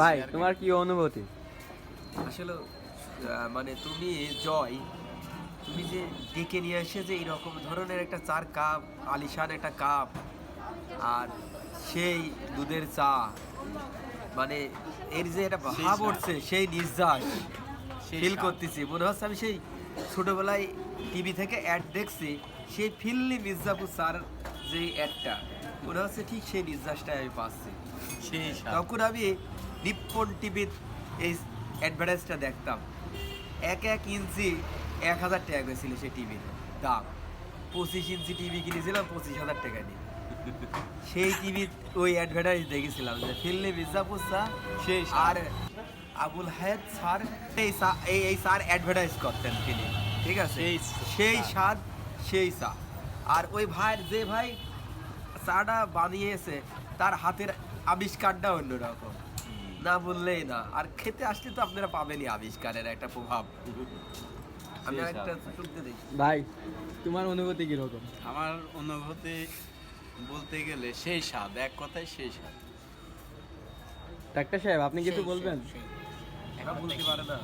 ভাই তোমার কি অনুভূতি? আসলে মানে তুমি জয়, তুমি যে ডেকে নিয়ে এসে যে এইরকম ধরনের একটা চার কাপ, আলিশান একটা কাপ, আর সেই দুধের চা, মানে এর যে একটা ভাব উঠছে, সেই নিঃশ্বাস ফিল করতেছি, মনে হচ্ছে আমি সেই ছোটবেলায় টিভি থেকে অ্যাড দেখছি, সেই ফিল্লি মির্জাপুর স্যার যে অ্যাডটা, মনে হচ্ছে ঠিক সেই নিঃশ্বাসটাই আমি পাচ্ছি। তখন আমি নিপ্পন টিভির এই অ্যাডভার্টাইজটা দেখতাম, 1 ইঞ্চি 1000 টাকা করে ছিল সেই টিভির দাম। 25 ইঞ্চি টিভি কিনেছিলাম 25,000 টাকা দিয়ে। সেই টিভি ওই অ্যাডভার্টাইজ দেখেছিলাম যে ফিল্লি মির্জাপুর স্যার সেই আর আবুল হায়াত স্যার এই স্যার অ্যাডভার্টাইজ করতেন তিনি, ঠিক আছে? সেই স্বাদ সেই চা। আর ওই ভাইয়ের যে ভাই চাটা বানিয়েছে, তার হাতের আবিষ্কারটা অন্যরকম, না বললেই না। আর খেতে আসলে তো আপনারা পাবেনই আবিষ্কারের একটা প্রভাব। আমি একটা চুক্তি দেখি। ভাই তোমার অনুভূতি কিরকম? আমার অনুভূতি বলতে গেলে সেই স্বাদ, এক কথায় সেই স্বাদ। ডাক্তার সাহেব আপনি কিছু বলবেন? একা বলতে পারে না।